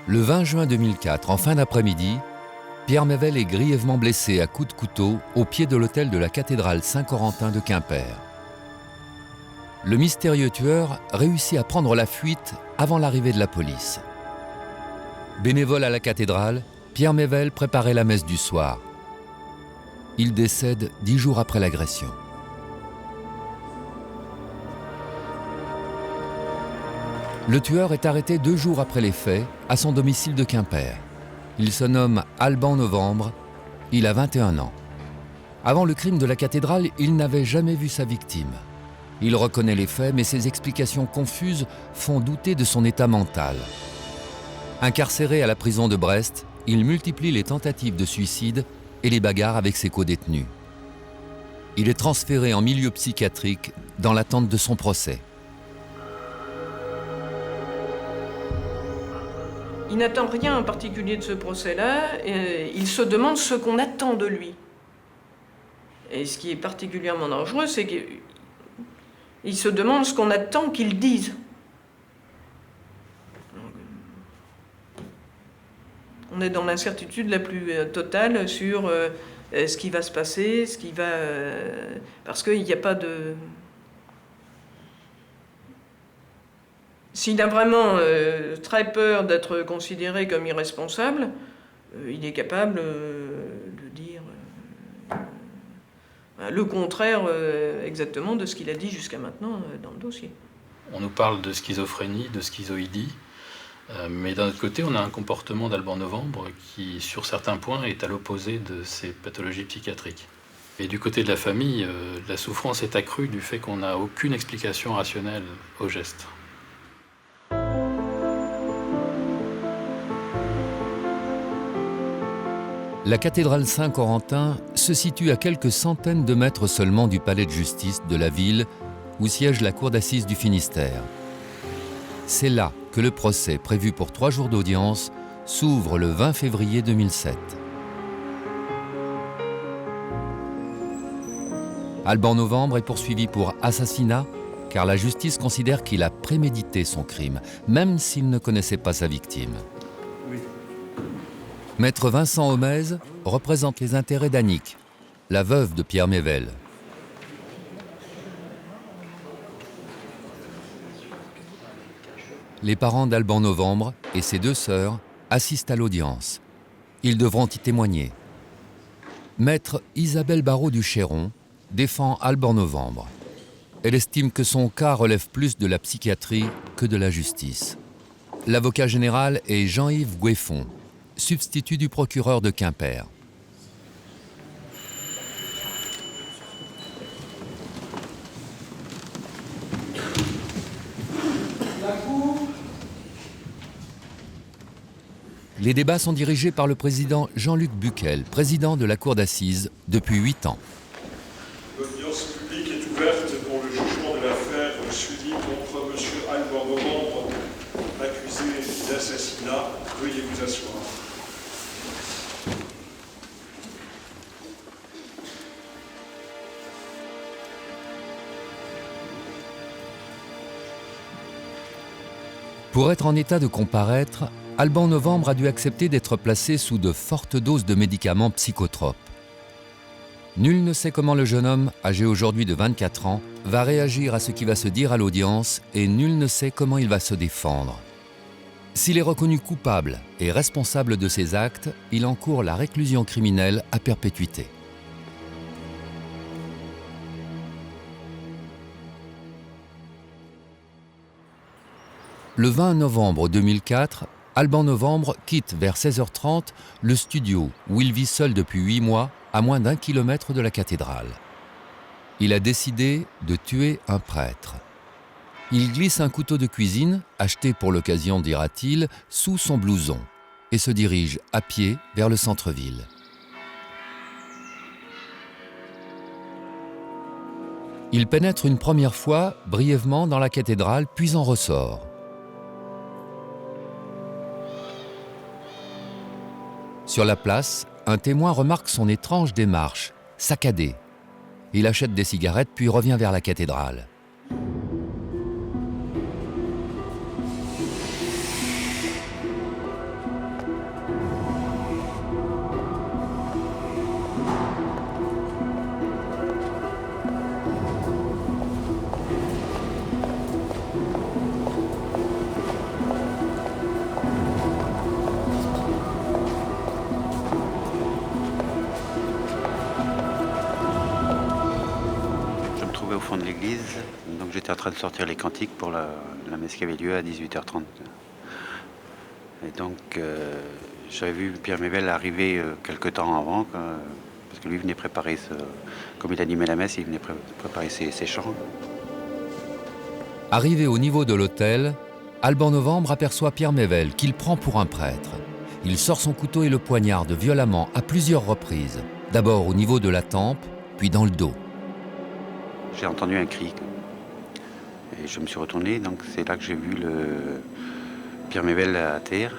Le 20 juin 2004, en fin d'après-midi, Pierre Mével est grièvement blessé à coups de couteau au pied de l'autel de la cathédrale Saint-Corentin de Quimper. Le mystérieux tueur réussit à prendre la fuite avant l'arrivée de la police. Bénévole à la cathédrale, Pierre Mével préparait la messe du soir. Il décède 10 jours après l'agression. Le tueur est arrêté 2 jours après les faits à son domicile de Quimper. Il se nomme Alban Novembre, il a 21 ans. Avant le crime de la cathédrale, il n'avait jamais vu sa victime. Il reconnaît les faits, mais ses explications confuses font douter de son état mental. Incarcéré à la prison de Brest, il multiplie les tentatives de suicide et les bagarres avec ses codétenus. Il est transféré en milieu psychiatrique dans l'attente de son procès. Il n'attend rien en particulier de ce procès-là, il se demande ce qu'on attend de lui. Et ce qui est particulièrement dangereux, c'est qu'il se demande ce qu'on attend qu'il dise. On est dans l'incertitude la plus totale sur ce qui va se passer, parce qu'il n'y a pas de... S'il a vraiment très peur d'être considéré comme irresponsable, il est capable de dire le contraire exactement de ce qu'il a dit jusqu'à maintenant dans le dossier. On nous parle de schizophrénie, de schizoïdie, mais d'un autre côté, on a un comportement d'Alban Novembre qui, sur certains points, est à l'opposé de ces pathologies psychiatriques. Et du côté de la famille, la souffrance est accrue du fait qu'on n'a aucune explication rationnelle au geste. La cathédrale Saint-Corentin se situe à quelques centaines de mètres seulement du palais de justice de la ville où siège la cour d'assises du Finistère. C'est là que le procès, prévu pour 3 jours d'audience, s'ouvre le 20 février 2007. Alban Novembre est poursuivi pour assassinat car la justice considère qu'il a prémédité son crime, même s'il ne connaissait pas sa victime. Maître Vincent Homez représente les intérêts d'Annick, la veuve de Pierre Mével. Les parents d'Alban Novembre et ses 2 sœurs assistent à l'audience. Ils devront y témoigner. Maître Isabelle Barrault du Chéron défend Alban Novembre. Elle estime que son cas relève plus de la psychiatrie que de la justice. L'avocat général est Jean-Yves Goueffon, substitut du procureur de Quimper. Les débats sont dirigés par le président Jean-Luc Buquel, président de la cour d'assises depuis 8 ans. L'audience publique est ouverte pour le jugement de l'affaire Sully contre M. Alban Novembre, accusé d'assassinat. Veuillez vous asseoir. Pour être en état de comparaître, Alban Novembre a dû accepter d'être placé sous de fortes doses de médicaments psychotropes. Nul ne sait comment le jeune homme, âgé aujourd'hui de 24 ans, va réagir à ce qui va se dire à l'audience et nul ne sait comment il va se défendre. S'il est reconnu coupable et responsable de ses actes, il encourt la réclusion criminelle à perpétuité. Le 20 novembre 2004, Alban Novembre quitte vers 16h30 le studio où il vit seul depuis 8 mois à moins d'1 kilomètre de la cathédrale. Il a décidé de tuer un prêtre. Il glisse un couteau de cuisine, acheté pour l'occasion, dira-t-il, sous son blouson et se dirige à pied vers le centre-ville. Il pénètre une première fois, brièvement, dans la cathédrale, puis en ressort. Sur la place, un témoin remarque son étrange démarche, saccadée. Il achète des cigarettes puis revient vers la cathédrale. était en train de sortir les cantiques pour la messe qui avait lieu à 18h30. Et donc, j'avais vu Pierre Mével arriver quelque temps avant, parce que lui venait préparer, comme il animait la messe, il venait préparer ses chants. Arrivé au niveau de l'autel, Alban Novembre aperçoit Pierre Mével, qu'il prend pour un prêtre. Il sort son couteau et le poignarde violemment à plusieurs reprises. D'abord au niveau de la tempe, puis dans le dos. J'ai entendu un cri. Et je me suis retourné, donc c'est là que j'ai vu Pierre Mével à terre,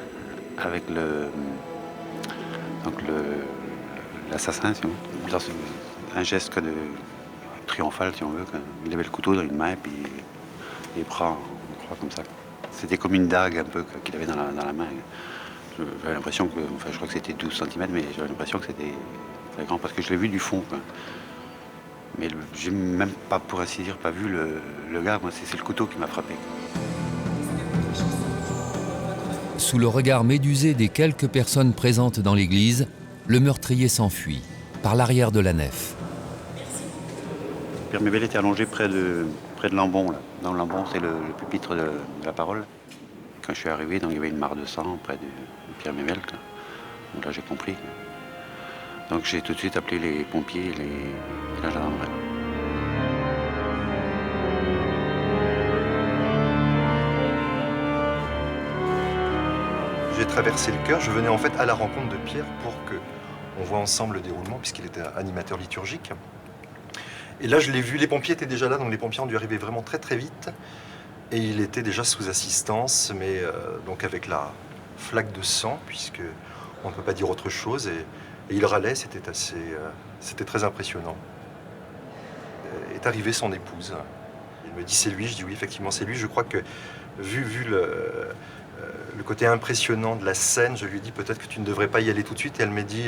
avec l'assassin, si on veut, dans un geste de triomphal, si on veut. Il avait le couteau dans une main, et puis les bras, on croit comme ça. C'était comme une dague un peu qu'il avait dans la main. J'avais l'impression que, je crois que c'était 12 cm, mais j'avais l'impression que c'était très grand, parce que je l'ai vu du fond. Mais j'ai même pas, pour ainsi dire, pas vu le gars. Moi, c'est le couteau qui m'a frappé. Sous le regard médusé des quelques personnes présentes dans l'église, le meurtrier s'enfuit par l'arrière de la nef. Pierre Mével était allongé près de l'ambon. Dans l'ambon, c'est le pupitre de la parole. Quand je suis arrivé, donc, il y avait une mare de sang près de Pierre Mével. Donc là, j'ai compris. Donc j'ai tout de suite appelé les pompiers et la gendarmerie. J'ai traversé le chœur, je venais en fait à la rencontre de Pierre pour qu'on voit ensemble le déroulement, puisqu'il était animateur liturgique. Et là, je l'ai vu, les pompiers étaient déjà là, donc les pompiers ont dû arriver vraiment très très vite. Et il était déjà sous assistance, mais donc avec la flaque de sang, puisque on ne peut pas dire autre chose. Et il râlait, c'était très impressionnant. Est arrivée son épouse. Il me dit c'est lui, je dis oui, effectivement c'est lui. Je crois que vu le côté impressionnant de la scène, je lui dis peut-être que tu ne devrais pas y aller tout de suite. Et elle m'a dit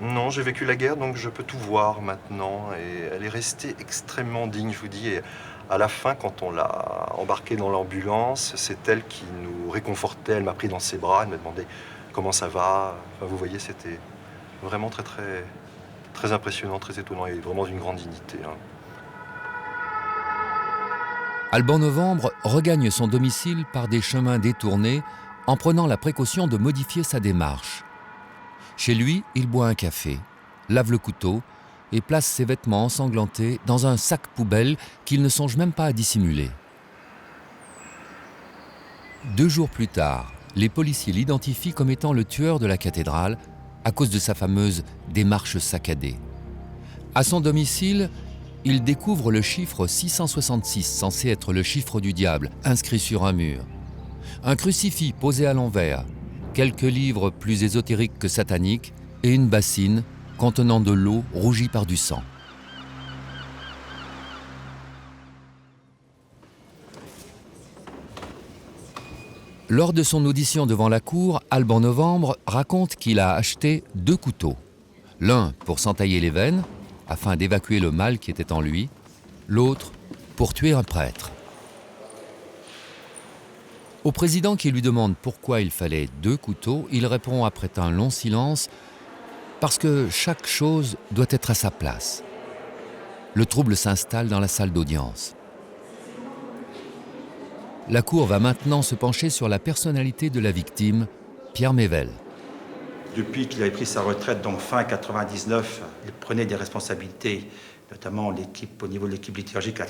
non, j'ai vécu la guerre, donc je peux tout voir maintenant. Et elle est restée extrêmement digne, je vous dis. Et à la fin, quand on l'a embarquée dans l'ambulance, c'est elle qui nous réconfortait. Elle m'a pris dans ses bras, elle m'a demandé comment ça va. Enfin, vous voyez, c'était vraiment très, très, très impressionnant, très étonnant et vraiment d'une grande dignité. Alban Novembre regagne son domicile par des chemins détournés en prenant la précaution de modifier sa démarche. Chez lui, il boit un café, lave le couteau et place ses vêtements ensanglantés dans un sac poubelle qu'il ne songe même pas à dissimuler. 2 jours plus tard, les policiers l'identifient comme étant le tueur de la cathédrale à cause de sa fameuse démarche saccadée. À son domicile, il découvre le chiffre 666, censé être le chiffre du diable, inscrit sur un mur. Un crucifix posé à l'envers, quelques livres plus ésotériques que sataniques et une bassine contenant de l'eau rougie par du sang. Lors de son audition devant la cour, Alban Novembre raconte qu'il a acheté 2 couteaux. L'un pour s'entailler les veines, afin d'évacuer le mal qui était en lui, l'autre pour tuer un prêtre. Au président qui lui demande pourquoi il fallait 2 couteaux, il répond après un long silence « Parce que chaque chose doit être à sa place ». Le trouble s'installe dans la salle d'audience. La cour va maintenant se pencher sur la personnalité de la victime, Pierre Mével. Depuis qu'il avait pris sa retraite, donc fin 99, il prenait des responsabilités, notamment au niveau de l'équipe liturgique à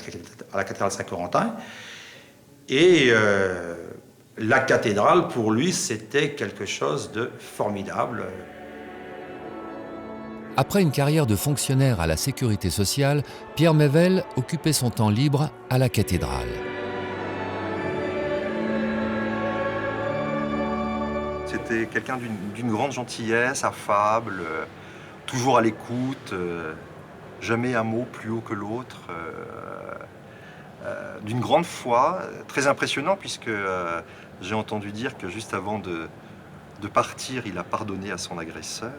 la cathédrale Saint-Corentin. Et la cathédrale, pour lui, c'était quelque chose de formidable. Après une carrière de fonctionnaire à la sécurité sociale, Pierre Mével occupait son temps libre à la cathédrale. C'était quelqu'un d'une grande gentillesse, affable, toujours à l'écoute, jamais un mot plus haut que l'autre, d'une grande foi, très impressionnant puisque j'ai entendu dire que juste avant de partir, il a pardonné à son agresseur.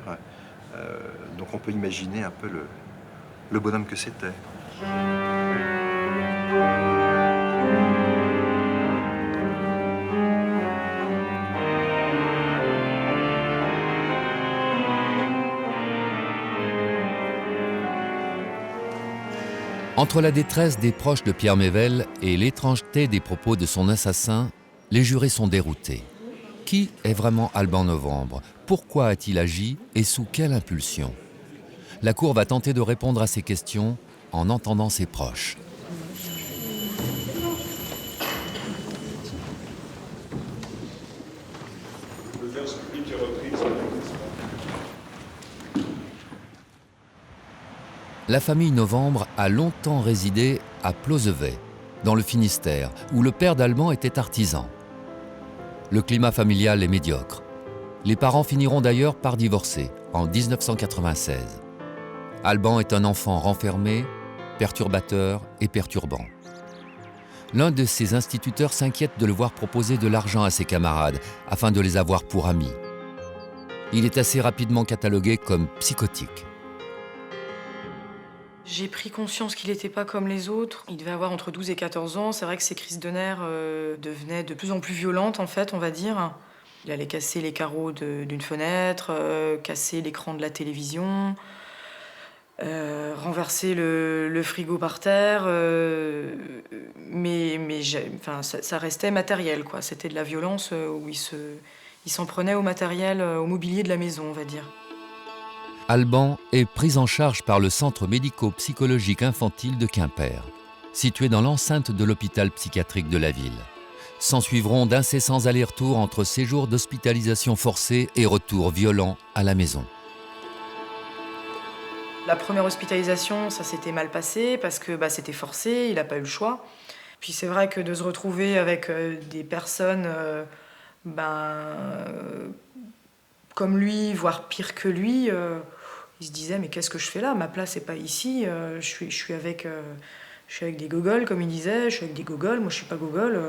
Donc on peut imaginer un peu le bonhomme que c'était. Entre la détresse des proches de Pierre Mével et l'étrangeté des propos de son assassin, les jurés sont déroutés. Qui est vraiment Alban Novembre? Pourquoi a-t-il agi et sous quelle impulsion? La Cour va tenter de répondre à ces questions en entendant ses proches. L'audience publique est reprise. La famille Novembre a longtemps résidé à Plozevay, dans le Finistère, où le père d'Alban était artisan. Le climat familial est médiocre. Les parents finiront d'ailleurs par divorcer en 1996. Alban est un enfant renfermé, perturbateur et perturbant. L'un de ses instituteurs s'inquiète de le voir proposer de l'argent à ses camarades afin de les avoir pour amis. Il est assez rapidement catalogué comme psychotique. J'ai pris conscience qu'il n'était pas comme les autres. Il devait avoir entre 12 et 14 ans. C'est vrai que ses crises de nerfs devenaient de plus en plus violentes, en fait, on va dire. Il allait casser les carreaux d'une fenêtre, casser l'écran de la télévision, renverser le frigo par terre. Enfin, ça restait matériel, quoi. C'était de la violence où il s'en prenait au matériel, au mobilier de la maison, on va dire. Alban est pris en charge par le centre médico-psychologique infantile de Quimper, situé dans l'enceinte de l'hôpital psychiatrique de la ville. S'ensuivront d'incessants allers-retours entre séjours d'hospitalisation forcée et retours violents à la maison. La première hospitalisation, ça s'était mal passé parce que c'était forcé, il n'a pas eu le choix. Puis c'est vrai que de se retrouver avec des personnes comme lui, voire pire que lui, il se disait mais qu'est-ce que je fais là? Ma place n'est pas ici, je suis avec des gogoles, comme il disait, je suis avec des gogoles, moi je suis pas gogole.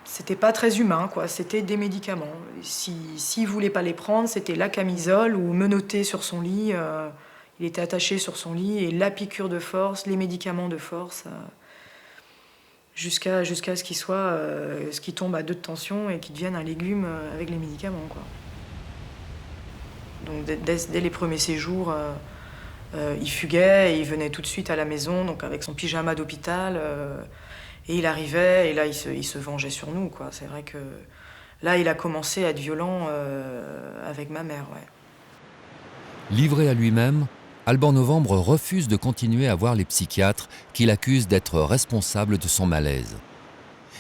C'était pas très humain, quoi. C'était des médicaments. S'il voulait pas les prendre, c'était la camisole ou menotté sur son lit. Il était attaché sur son lit et la piqûre de force, les médicaments de force, jusqu'à ce qu'il tombe à 2 de tension et qu'il devienne un légume avec les médicaments, quoi. Donc dès les premiers séjours, il fuguait et il venait tout de suite à la maison, donc avec son pyjama d'hôpital. Et il arrivait, et là, il se vengeait sur nous, quoi. C'est vrai que là, il a commencé à être violent avec ma mère, ouais. Livré à lui-même, Alban Novembre refuse de continuer à voir les psychiatres qu'il accuse d'être responsables de son malaise.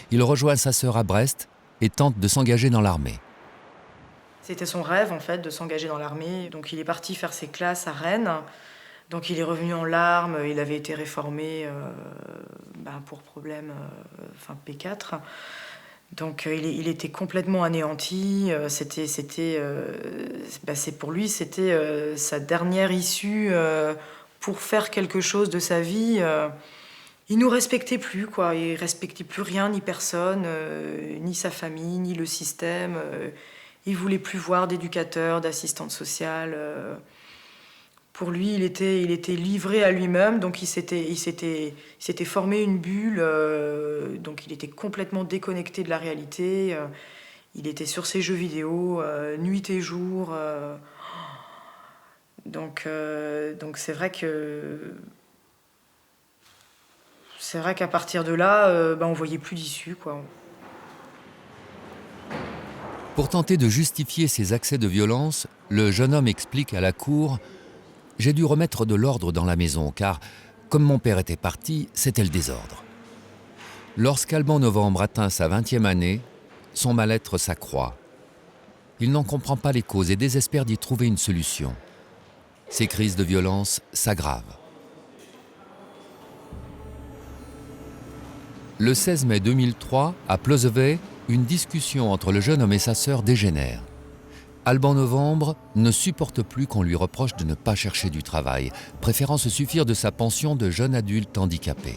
Il rejoint sa sœur à Brest et tente de s'engager dans l'armée. C'était son rêve, en fait, de s'engager dans l'armée. Donc il est parti faire ses classes à Rennes. Donc il est revenu en larmes, il avait été réformé pour problème, P4. Donc il était complètement anéanti. Pour lui, c'était sa dernière issue pour faire quelque chose de sa vie. Il nous respectait plus, quoi. Il respectait plus rien, ni personne, ni sa famille, ni le système. Il voulait plus voir d'éducateur, d'assistante sociale. Pour lui, il était livré à lui-même, donc il s'était formé une bulle, donc il était complètement déconnecté de la réalité. Il était sur ses jeux vidéo, nuit et jour. Donc c'est vrai qu'à partir de là, on voyait plus d'issue, quoi. Pour tenter de justifier ses accès de violence, le jeune homme explique à la cour: j'ai dû remettre de l'ordre dans la maison, car, comme mon père était parti, c'était le désordre. Lorsqu'Alban Novembre atteint sa 20e année, son mal-être s'accroît. Il n'en comprend pas les causes et désespère d'y trouver une solution. Ses crises de violence s'aggravent. Le 16 mai 2003, à Plozevay, une discussion entre le jeune homme et sa sœur dégénère. Alban Novembre ne supporte plus qu'on lui reproche de ne pas chercher du travail, préférant se suffire de sa pension de jeune adulte handicapé.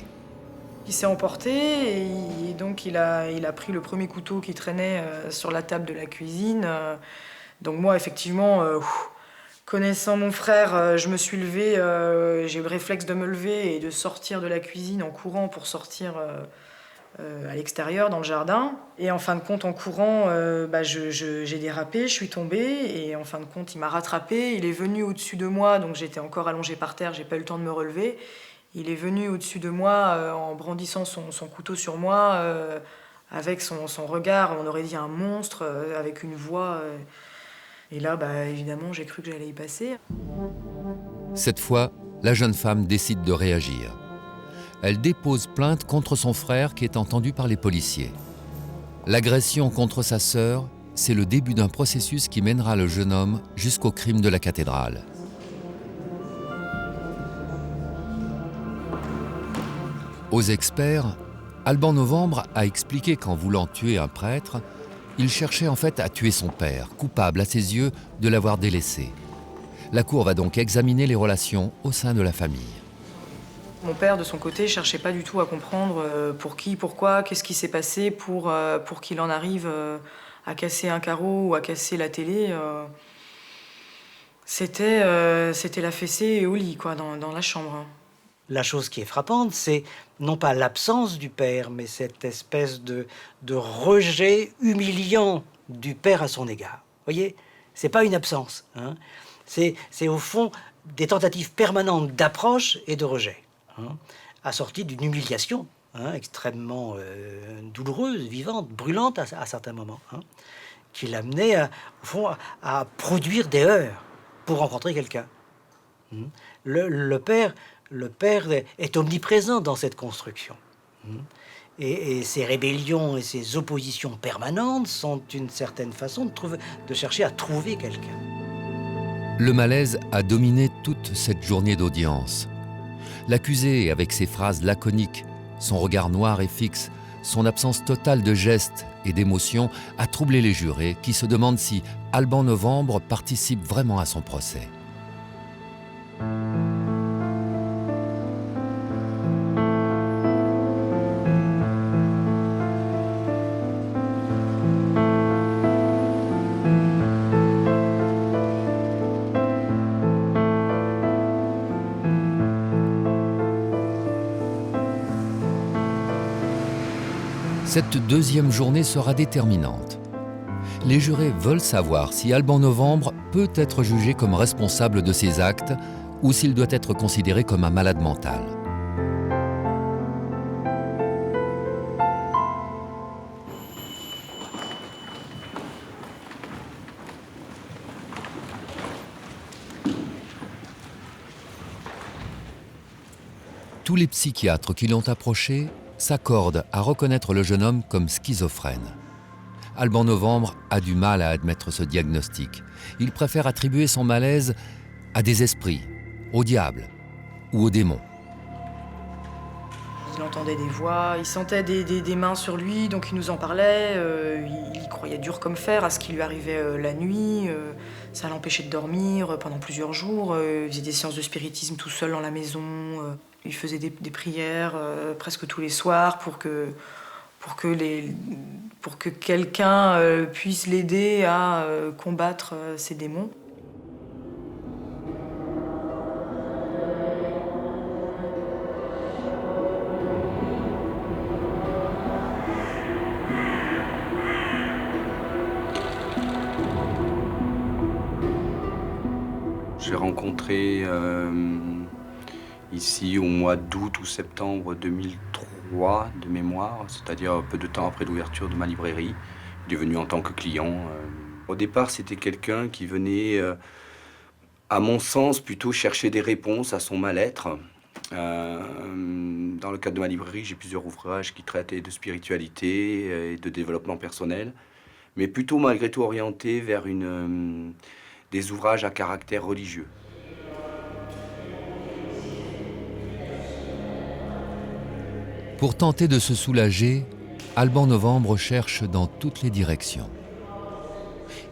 Il s'est emporté et donc il a pris le premier couteau qui traînait sur la table de la cuisine. Donc moi, effectivement, connaissant mon frère, je me suis levée, j'ai eu le réflexe de me lever et de sortir de la cuisine en courant pour sortir à l'extérieur, dans le jardin. Et en fin de compte, en courant, j'ai dérapé, je suis tombée. Et en fin de compte, il m'a rattrapée. Il est venu au-dessus de moi, donc j'étais encore allongée par terre, j'ai pas eu le temps de me relever. Il est venu au-dessus de moi en brandissant son couteau sur moi, avec son regard, on aurait dit un monstre, avec une voix. Et là, évidemment, j'ai cru que j'allais y passer. Cette fois, la jeune femme décide de réagir. Elle dépose plainte contre son frère qui est entendu par les policiers. L'agression contre sa sœur, c'est le début d'un processus qui mènera le jeune homme jusqu'au crime de la cathédrale. Aux experts, Alban Novembre a expliqué qu'en voulant tuer un prêtre, il cherchait en fait à tuer son père, coupable à ses yeux de l'avoir délaissé. La cour va donc examiner les relations au sein de la famille. Mon père, de son côté, cherchait pas du tout à comprendre pour qui, pourquoi, qu'est-ce qui s'est passé pour qu'il en arrive à casser un carreau ou à casser la télé. C'était la fessée au lit, quoi, dans la chambre. La chose qui est frappante, c'est non pas l'absence du père, mais cette espèce de rejet humiliant du père à son égard. Vous voyez, c'est pas une absence, hein. C'est au fond des tentatives permanentes d'approche et de rejet, hein, assorties d'une humiliation, hein, extrêmement douloureuse, vivante, brûlante à certains moments, hein, qui l'amenait au fond à produire des heurts pour rencontrer quelqu'un. Le père est omniprésent dans cette construction. Et ces rébellions et ces oppositions permanentes sont une certaine façon de chercher à trouver quelqu'un. Le malaise a dominé toute cette journée d'audience. L'accusé, avec ses phrases laconiques, son regard noir et fixe, son absence totale de gestes et d'émotions, a troublé les jurés qui se demandent si Alban Novembre participe vraiment à son procès. Cette deuxième journée sera déterminante. Les jurés veulent savoir si Alban Novembre peut être jugé comme responsable de ses actes ou s'il doit être considéré comme un malade mental. Tous les psychiatres qui l'ont approché s'accordent à reconnaître le jeune homme comme schizophrène. Alban Novembre a du mal à admettre ce diagnostic. Il préfère attribuer son malaise à des esprits, au diable ou aux démons. Il entendait des voix, il sentait des mains sur lui, donc il nous en parlait. Il y croyait dur comme fer à ce qui lui arrivait la nuit. Ça l'empêchait de dormir pendant plusieurs jours. Il faisait des séances de spiritisme tout seul dans la maison. Il faisait des prières presque tous les soirs pour que quelqu'un puisse l'aider à combattre ces démons. J'ai rencontré ici au mois d'août ou septembre 2003 de mémoire, c'est-à-dire peu de temps après l'ouverture de ma librairie. Il est venu en tant que client. Au départ, c'était quelqu'un qui venait, à mon sens, plutôt chercher des réponses à son mal-être. Dans le cadre de ma librairie, j'ai plusieurs ouvrages qui traitaient de spiritualité et de développement personnel, mais plutôt malgré tout orientés vers des ouvrages à caractère religieux. Pour tenter de se soulager, Alban Novembre cherche dans toutes les directions.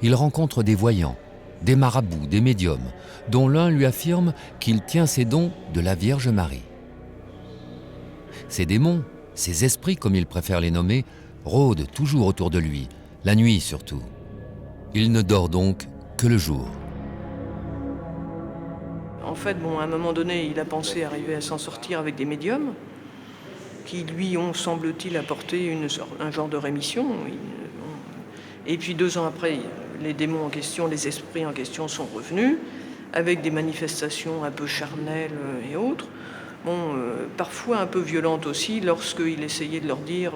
Il rencontre des voyants, des marabouts, des médiums, dont l'un lui affirme qu'il tient ses dons de la Vierge Marie. Ces démons, ces esprits comme il préfère les nommer, rôdent toujours autour de lui, la nuit surtout. Il ne dort donc que le jour. En fait, à un moment donné, il a pensé arriver à s'en sortir avec des médiums. qui lui ont, semble-t-il, apporté un genre de rémission. Et puis 2 ans après, les démons en question, les esprits en question sont revenus, avec des manifestations un peu charnelles et autres. Bon, parfois un peu violentes aussi, lorsqu'il essayait de leur dire,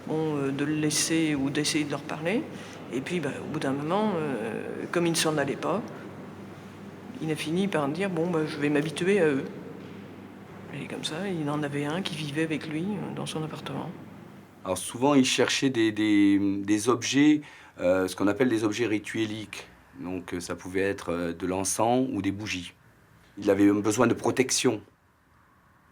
de le laisser ou d'essayer de leur parler. Et puis, au bout d'un moment, comme il ne s'en allait pas, il a fini par dire, je vais m'habituer à eux. Et comme ça, il en avait un qui vivait avec lui dans son appartement. Alors souvent, il cherchait des objets, ce qu'on appelle des objets ritueliques. Donc ça pouvait être de l'encens ou des bougies. Il avait un besoin de protection.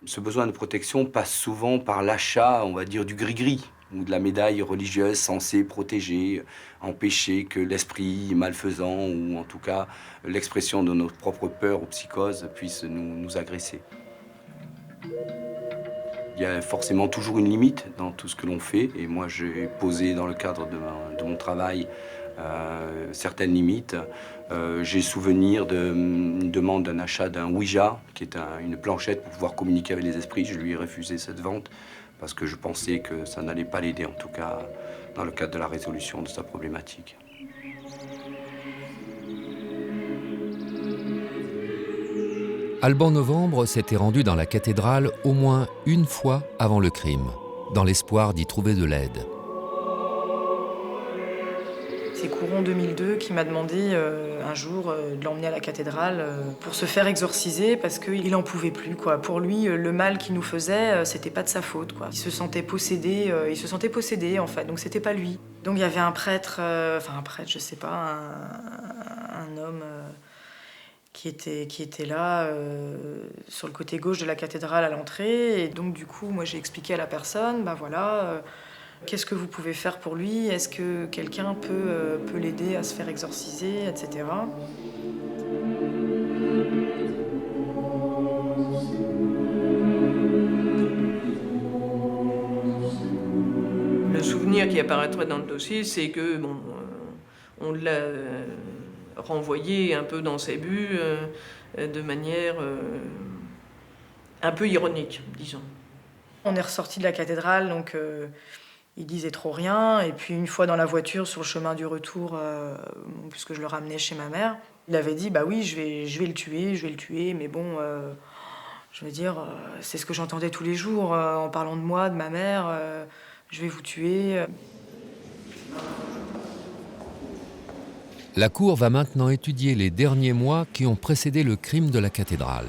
Ce besoin de protection passe souvent par l'achat, on va dire, du gris-gris, ou de la médaille religieuse censée protéger, empêcher que l'esprit malfaisant, ou en tout cas l'expression de notre propre peur ou psychose, puisse nous agresser. Il y a forcément toujours une limite dans tout ce que l'on fait, et moi j'ai posé dans le cadre de mon travail certaines limites. J'ai souvenir d'une demande d'un achat d'un Ouija, qui est une planchette pour pouvoir communiquer avec les esprits. Je lui ai refusé cette vente parce que je pensais que ça n'allait pas l'aider, en tout cas dans le cadre de la résolution de sa problématique. Alban Novembre s'était rendu dans la cathédrale au moins une fois avant le crime, dans l'espoir d'y trouver de l'aide. C'est courant 2002 qui m'a demandé un jour de l'emmener à la cathédrale pour se faire exorciser parce qu'il n'en pouvait plus, quoi. Pour lui, le mal qu'il nous faisait, c'était pas de sa faute, quoi. Il se sentait possédé en fait, donc c'était pas lui. Donc il y avait un prêtre, je sais pas, un homme qui était là sur le côté gauche de la cathédrale à l'entrée. Et donc du coup, moi j'ai expliqué à la personne, qu'est-ce que vous pouvez faire pour lui? Est-ce que quelqu'un peut l'aider à se faire exorciser, etc. Le souvenir qui apparaîtrait dans le dossier, c'est que on l'a renvoyé un peu dans ses buts de manière un peu ironique, disons. On est ressorti de la cathédrale, donc il disait trop rien. Et puis une fois dans la voiture, sur le chemin du retour, puisque je le ramenais chez ma mère, il avait dit oui, je vais le tuer, mais bon, je veux dire, c'est ce que j'entendais tous les jours en parlant de moi, de ma mère, je vais vous tuer. La Cour va maintenant étudier les derniers mois qui ont précédé le crime de la cathédrale.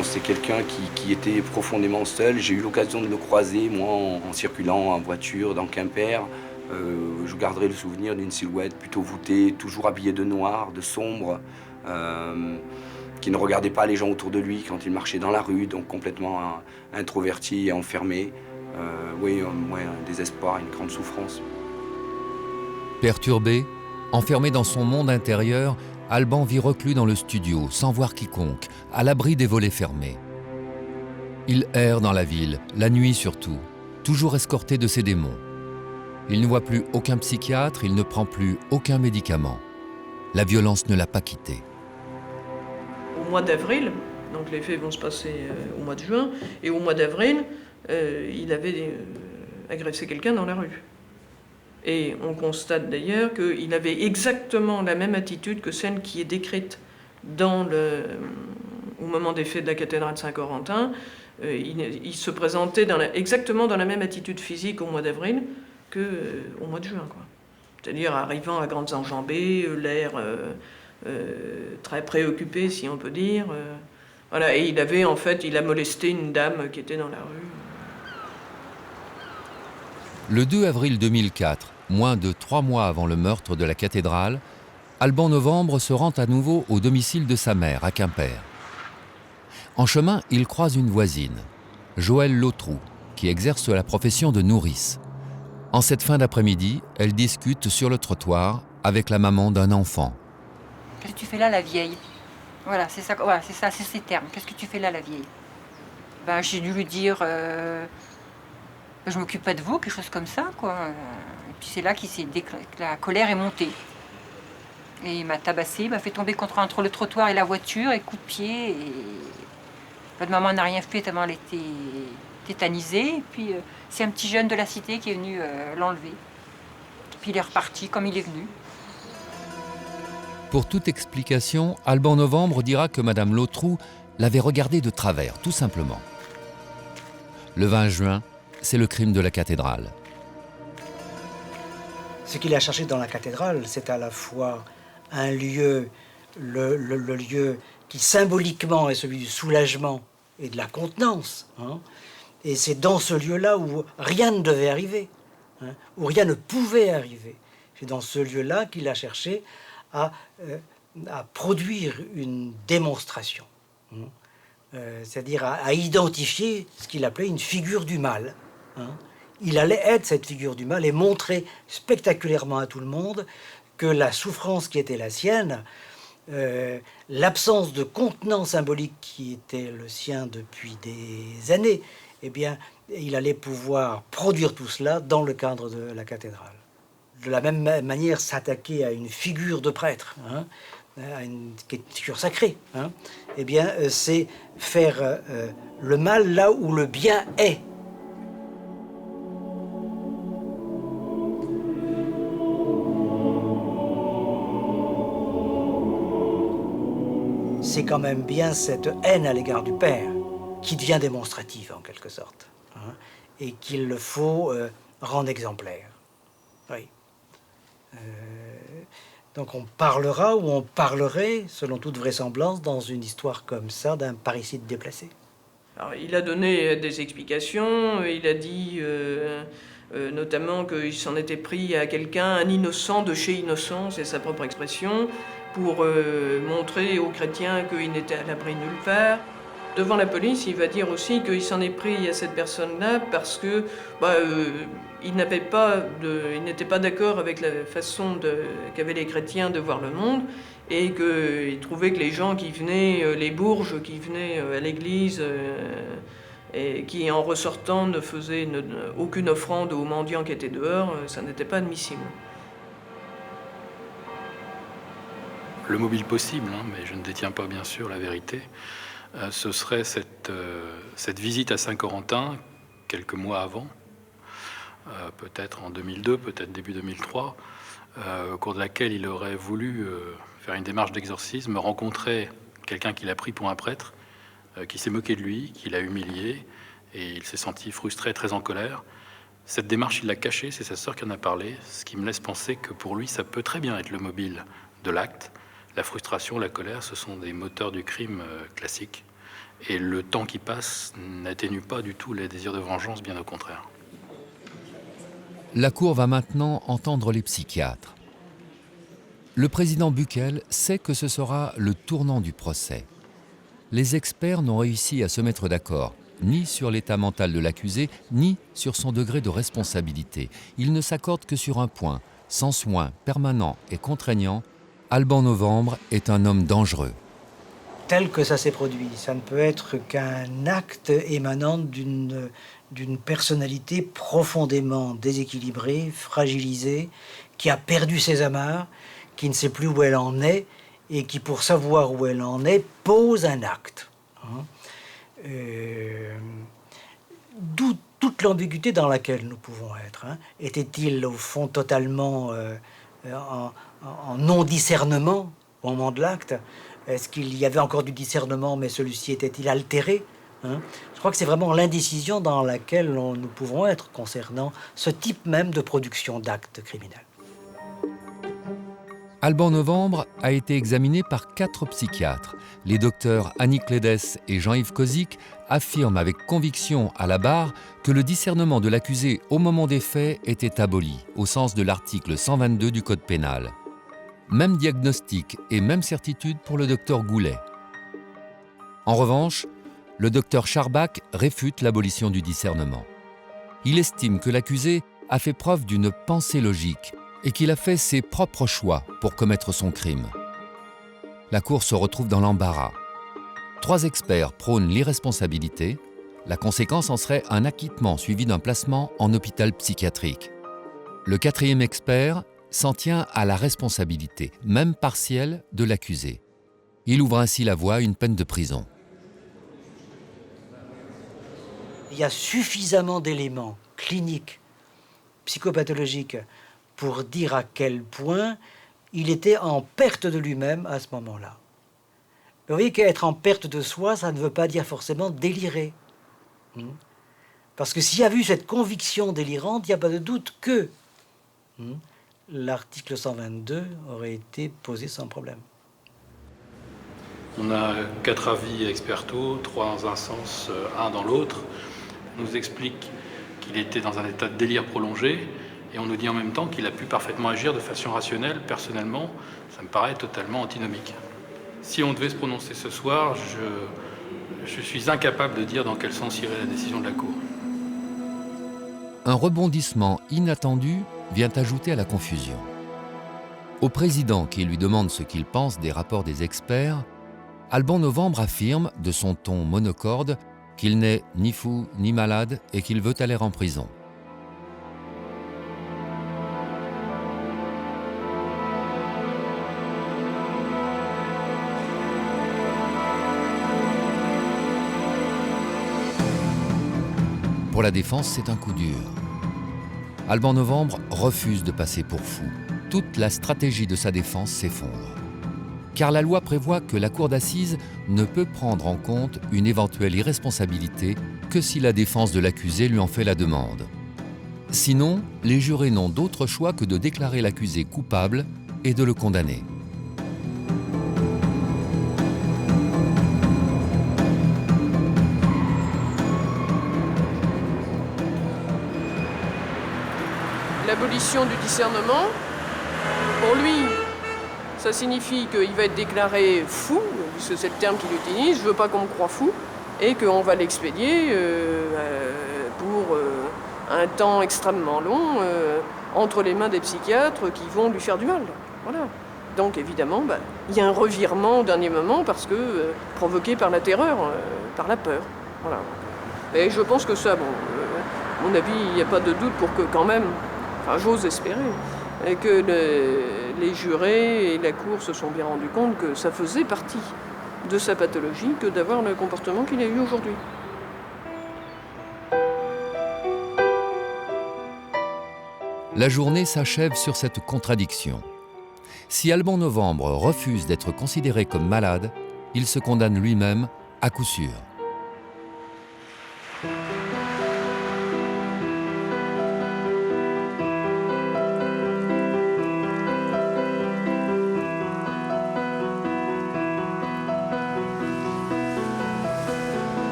C'est quelqu'un qui était profondément seul. J'ai eu l'occasion de le croiser, moi, en circulant en voiture dans Quimper. Je garderai le souvenir d'une silhouette plutôt voûtée, toujours habillée de noir, de sombre, qui ne regardait pas les gens autour de lui quand il marchait dans la rue, donc complètement introverti et enfermé. Un désespoir, une grande souffrance. Perturbé, enfermé dans son monde intérieur, Alban vit reclus dans le studio, sans voir quiconque, à l'abri des volets fermés. Il erre dans la ville, la nuit surtout, toujours escorté de ses démons. Il ne voit plus aucun psychiatre, il ne prend plus aucun médicament. La violence ne l'a pas quitté. Au mois d'avril, donc les faits vont se passer au mois de juin, et au mois d'avril, il avait agressé quelqu'un dans la rue. Et on constate d'ailleurs qu'il avait exactement la même attitude que celle qui est décrite au moment des faits de la cathédrale de Saint-Corentin. Il se présentait exactement dans la même attitude physique au mois d'avril qu'au mois de juin, quoi. C'est-à-dire arrivant à grandes enjambées, l'air très préoccupé, si on peut dire. Et il a molesté une dame qui était dans la rue. Le 2 avril 2004, moins de 3 mois avant le meurtre de la cathédrale, Alban Novembre se rend à nouveau au domicile de sa mère, à Quimper. En chemin, il croise une voisine, Joëlle Lautroux, qui exerce la profession de nourrice. En cette fin d'après-midi, elle discute sur le trottoir avec la maman d'un enfant. Qu'est-ce que tu fais là, la vieille? Voilà, c'est ça, voilà, c'est ces termes. Qu'est-ce que tu fais là, la vieille? Ben, j'ai dû lui dire, je m'occupe pas de vous, quelque chose comme ça, quoi. Et puis c'est là que la colère est montée. Et il m'a tabassé, il m'a fait tomber entre le trottoir et la voiture, et coup de pied. Et votre maman n'a rien fait tellement elle était tétanisée. Et puis c'est un petit jeune de la cité qui est venu l'enlever. Puis il est reparti comme il est venu. Pour toute explication, Alban Novembre dira que Madame Lautroux l'avait regardé de travers, tout simplement. Le 20 juin, c'est le crime de la cathédrale. Ce qu'il a cherché dans la cathédrale, c'est à la fois un lieu, le lieu qui symboliquement est celui du soulagement et de la contenance. Hein, et c'est dans ce lieu-là où rien ne devait arriver, hein, où rien ne pouvait arriver. C'est dans ce lieu-là qu'il a cherché à produire une démonstration, hein, c'est-à-dire à identifier ce qu'il appelait une figure du mal. Hein. Il allait être cette figure du mal et montrer spectaculairement à tout le monde que la souffrance qui était la sienne, l'absence de contenant symbolique qui était le sien depuis des années, eh bien, il allait pouvoir produire tout cela dans le cadre de la cathédrale. De la même manière, s'attaquer à une figure de prêtre, hein, à une figure sacrée, hein, eh bien, c'est faire le mal là où le bien est. C'est quand même bien cette haine à l'égard du Père qui devient démonstrative, en quelque sorte, hein, et qu'il faut rendre exemplaire. Oui. Donc on parlera ou on parlerait, selon toute vraisemblance, dans une histoire comme ça, d'un parricide déplacé. Alors, il a donné des explications, il a dit notamment qu'il s'en était pris à quelqu'un, un innocent de chez innocent, c'est sa propre expression, pour montrer aux chrétiens qu'il n'était à l'abri nulle part. Devant la police, il va dire aussi qu'il s'en est pris à cette personne-là parce que il n'était pas d'accord avec la façon qu'avaient les chrétiens de voir le monde et qu'il trouvait que les gens qui venaient, les bourges qui venaient à l'église et qui en ressortant ne faisaient aucune offrande aux mendiants qui étaient dehors, ça n'était pas admissible. Le mobile possible, hein, mais je ne détiens pas bien sûr la vérité, ce serait cette visite à Saint-Corentin, quelques mois avant, peut-être en 2002, peut-être début 2003, au cours de laquelle il aurait voulu faire une démarche d'exorcisme, rencontrer quelqu'un qu'il a pris pour un prêtre, qui s'est moqué de lui, qui l'a humilié, et il s'est senti frustré, très en colère. Cette démarche, il l'a cachée, c'est sa sœur qui en a parlé, ce qui me laisse penser que pour lui, ça peut très bien être le mobile de l'acte. La frustration, la colère, ce sont des moteurs du crime classiques. Et le temps qui passe n'atténue pas du tout les désirs de vengeance, bien au contraire. La Cour va maintenant entendre les psychiatres. Le président Buckel sait que ce sera le tournant du procès. Les experts n'ont réussi à se mettre d'accord, ni sur l'état mental de l'accusé, ni sur son degré de responsabilité. Ils ne s'accordent que sur un point. Sans soins permanents et contraignants, Alban Novembre est un homme dangereux. Tel que ça s'est produit, ça ne peut être qu'un acte émanant d'une personnalité profondément déséquilibrée, fragilisée, qui a perdu ses amarres, qui ne sait plus où elle en est, et qui, pour savoir où elle en est, pose un acte. Hein. D'où toute l'ambiguïté dans laquelle nous pouvons être. Hein. Était-il, au fond, totalement en non-discernement au moment de l'acte? Est-ce qu'il y avait encore du discernement, mais celui-ci était-il altéré, hein? Je crois que c'est vraiment l'indécision dans laquelle nous pouvons être concernant ce type même de production d'actes criminels. Alban Novembre a été examiné par 4 psychiatres. Les docteurs Annie Clédès et Jean-Yves Kozik affirment avec conviction à la barre que le discernement de l'accusé au moment des faits était aboli, au sens de l'article 122 du Code pénal. Même diagnostic et même certitude pour le docteur Goulet. En revanche, le docteur Charbacq réfute l'abolition du discernement. Il estime que l'accusé a fait preuve d'une pensée logique et qu'il a fait ses propres choix pour commettre son crime. La Cour se retrouve dans l'embarras. 3 experts prônent l'irresponsabilité. La conséquence en serait un acquittement suivi d'un placement en hôpital psychiatrique. Le 4e expert s'en tient à la responsabilité, même partielle, de l'accusé. Il ouvre ainsi la voie à une peine de prison. Il y a suffisamment d'éléments cliniques, psychopathologiques, pour dire à quel point il était en perte de lui-même à ce moment-là. Vous voyez qu'être en perte de soi, ça ne veut pas dire forcément délirer. Parce que s'il y a eu cette conviction délirante, il n'y a pas de doute que l'article 122 aurait été posé sans problème. On a 4 avis expertos, 3 dans un sens, 1 dans l'autre. On nous explique qu'il était dans un état de délire prolongé et on nous dit en même temps qu'il a pu parfaitement agir de façon rationnelle. Personnellement, ça me paraît totalement antinomique. Si on devait se prononcer ce soir, je suis incapable de dire dans quel sens irait la décision de la Cour. Un rebondissement inattendu vient ajouter à la confusion. Au président qui lui demande ce qu'il pense des rapports des experts, Alban Novembre affirme, de son ton monocorde, qu'il n'est ni fou ni malade et qu'il veut aller en prison. Pour la défense, c'est un coup dur. Alban Novembre refuse de passer pour fou. Toute la stratégie de sa défense s'effondre. Car la loi prévoit que la cour d'assises ne peut prendre en compte une éventuelle irresponsabilité que si la défense de l'accusé lui en fait la demande. Sinon, les jurés n'ont d'autre choix que de déclarer l'accusé coupable et de le condamner. L'abolition du discernement, pour lui, ça signifie qu'il va être déclaré fou, puisque c'est le terme qu'il utilise, je veux pas qu'on me croie fou, et qu'on va l'expédier pour un temps extrêmement long entre les mains des psychiatres qui vont lui faire du mal. Voilà. Donc évidemment, il y a un revirement au dernier moment parce que provoqué par la terreur, par la peur. Voilà. Et je pense que ça, à mon avis, il n'y a pas de doute pour que quand même, j'ose espérer, que les jurés et la Cour se sont bien rendus compte que ça faisait partie de sa pathologie que d'avoir le comportement qu'il a eu aujourd'hui. La journée s'achève sur cette contradiction. Si Alban Novembre refuse d'être considéré comme malade, il se condamne lui-même à coup sûr.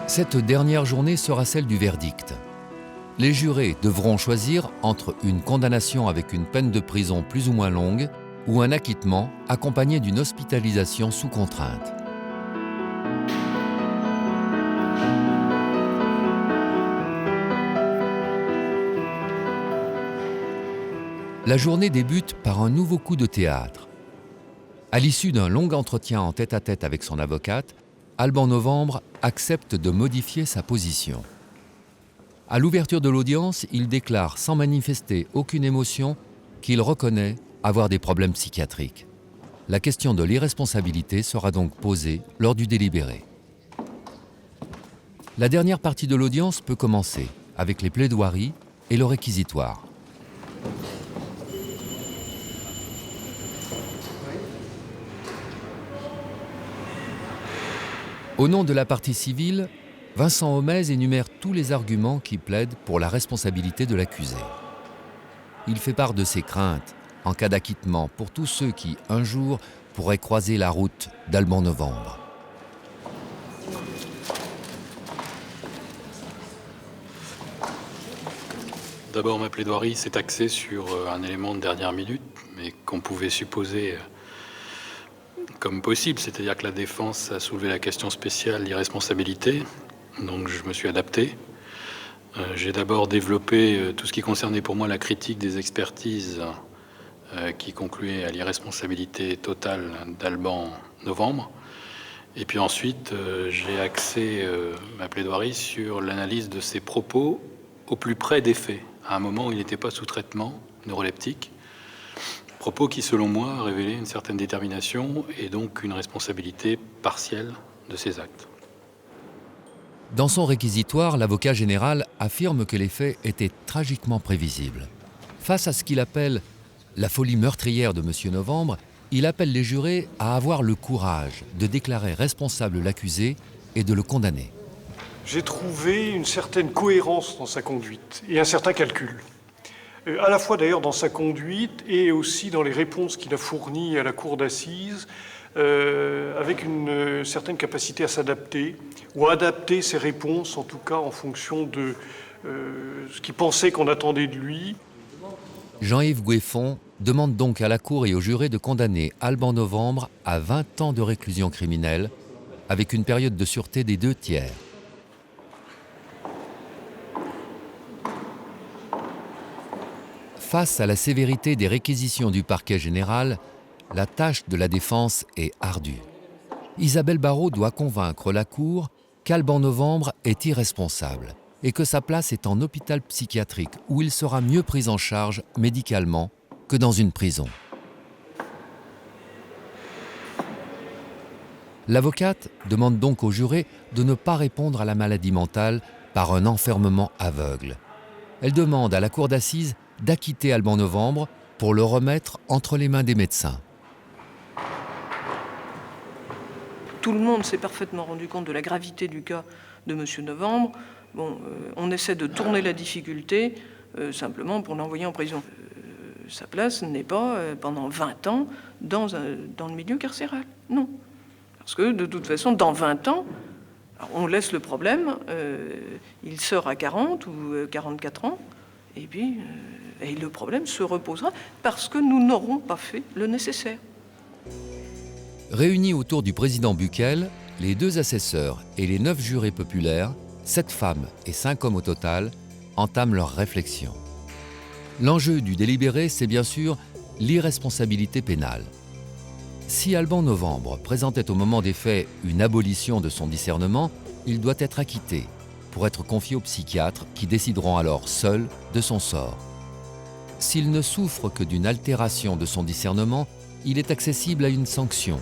Cette dernière journée sera celle du verdict. Les jurés devront choisir entre une condamnation avec une peine de prison plus ou moins longue ou un acquittement accompagné d'une hospitalisation sous contrainte. La journée débute par un nouveau coup de théâtre. À l'issue d'un long entretien en tête-à-tête avec son avocate, Alban Novembre accepte de modifier sa position. À l'ouverture de l'audience, il déclare sans manifester aucune émotion qu'il reconnaît avoir des problèmes psychiatriques. La question de l'irresponsabilité sera donc posée lors du délibéré. La dernière partie de l'audience peut commencer avec les plaidoiries et le réquisitoire. Au nom de la partie civile, Vincent Homez énumère tous les arguments qui plaident pour la responsabilité de l'accusé. Il fait part de ses craintes en cas d'acquittement pour tous ceux qui, un jour, pourraient croiser la route d'Alban Novembre. D'abord, ma plaidoirie s'est axée sur un élément de dernière minute, mais qu'on pouvait supposer comme possible, c'est-à-dire que la défense a soulevé la question spéciale d'irresponsabilité, donc je me suis adapté. J'ai d'abord développé tout ce qui concernait pour moi la critique des expertises qui concluait à l'irresponsabilité totale d'Alban Novembre. Et puis ensuite, j'ai axé ma plaidoirie sur l'analyse de ses propos au plus près des faits, à un moment où il n'était pas sous traitement neuroleptique. Propos qui, selon moi, révélaient une certaine détermination et donc une responsabilité partielle de ses actes. Dans son réquisitoire, l'avocat général affirme que les faits étaient tragiquement prévisibles. Face à ce qu'il appelle la folie meurtrière de M. Novembre, il appelle les jurés à avoir le courage de déclarer responsable l'accusé et de le condamner. J'ai trouvé une certaine cohérence dans sa conduite et un certain calcul. À la fois d'ailleurs dans sa conduite et aussi dans les réponses qu'il a fournies à la cour d'assises, avec une certaine capacité à s'adapter, ou à adapter ses réponses, en tout cas en fonction de ce qu'il pensait qu'on attendait de lui. Jean-Yves Goueffon demande donc à la Cour et aux jurés de condamner Alban Novembre à 20 ans de réclusion criminelle, avec une période de sûreté des 2/3. Face à la sévérité des réquisitions du parquet général, la tâche de la défense est ardue. Isabelle Barrault doit convaincre la Cour qu'Alban Novembre est irresponsable et que sa place est en hôpital psychiatrique où il sera mieux pris en charge médicalement que dans une prison. L'avocate demande donc aux jurés de ne pas répondre à la maladie mentale par un enfermement aveugle. Elle demande à la cour d'assises d'acquitter Alban Novembre pour le remettre entre les mains des médecins. Tout le monde s'est parfaitement rendu compte de la gravité du cas de M. Novembre. On essaie de tourner la difficulté simplement pour l'envoyer en prison. Sa place n'est pas pendant 20 ans dans le milieu carcéral. Non. Parce que de toute façon, dans 20 ans, on laisse le problème, il sort à 40 ou 44 ans, et puis et le problème se reposera parce que nous n'aurons pas fait le nécessaire. Réunis autour du président Buckel, les 2 assesseurs et les 9 jurés populaires, 7 femmes et 5 hommes au total, entament leur réflexion. L'enjeu du délibéré, c'est bien sûr l'irresponsabilité pénale. Si Alban Novembre présentait au moment des faits une abolition de son discernement, il doit être acquitté pour être confié aux psychiatres qui décideront alors seuls de son sort. S'il ne souffre que d'une altération de son discernement, il est accessible à une sanction.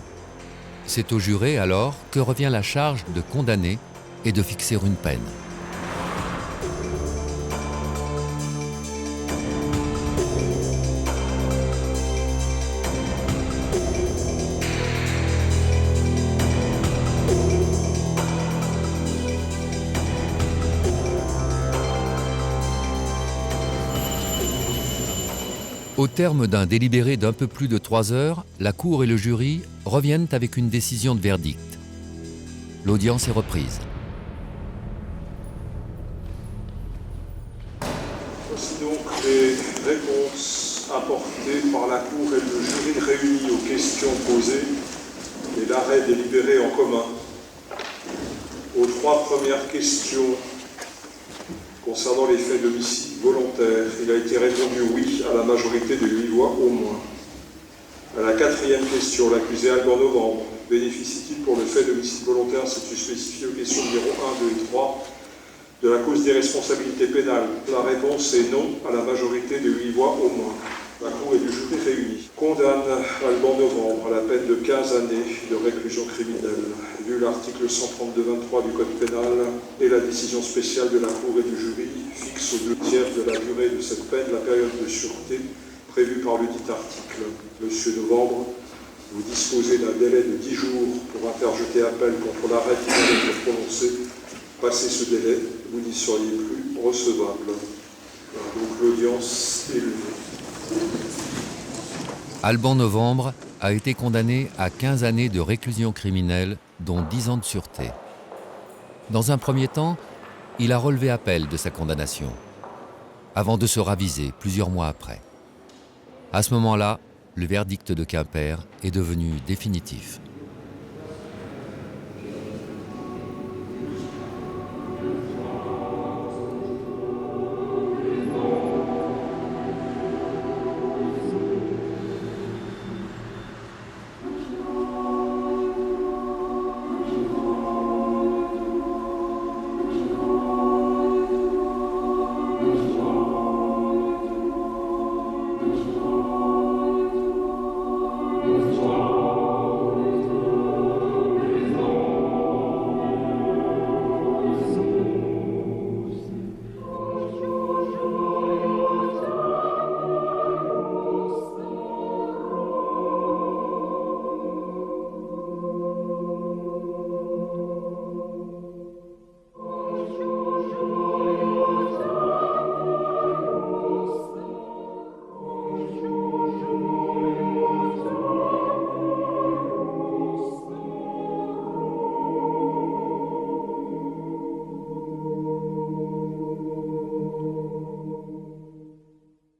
C'est au juré alors que revient la charge de condamner et de fixer une peine. Au terme d'un délibéré d'un peu plus de 3 heures, la Cour et le jury reviennent avec une décision de verdict. L'audience est reprise. Voici donc les réponses apportées par la Cour et le jury réunis aux questions posées et l'arrêt délibéré en commun. Aux 3 premières questions concernant les faits d'homicide volontaire, il a été répondu oui à la majorité de 8 voix au moins. À la 4e question, l'accusé Alban Novembre bénéficie-t-il pour le fait d'homicide volontaire si tu spécifies aux questions numéro 1, 2 et 3 de la cause d'irresponsabilité pénale? La réponse est non à la majorité de 8 voix au moins. La Cour et le jury réunis condamne Alban Novembre à la peine de 15 années de réclusion criminelle, vu l'article 132-23 du Code pénal et la décision spéciale de la Cour et du jury fixe aux 2/3 de la durée de cette peine la période de sûreté prévue par le dit article. Monsieur Novembre, vous disposez d'un délai de 10 jours pour interjeter appel contre l'arrêt qui vient d'être prononcé. Passé ce délai, vous n'y seriez plus recevable. Donc l'audience est levée. Alban Novembre a été condamné à 15 années de réclusion criminelle, dont 10 ans de sûreté. Dans un premier temps, il a relevé appel de sa condamnation, avant de se raviser plusieurs mois après. À ce moment-là, le verdict de Quimper est devenu définitif.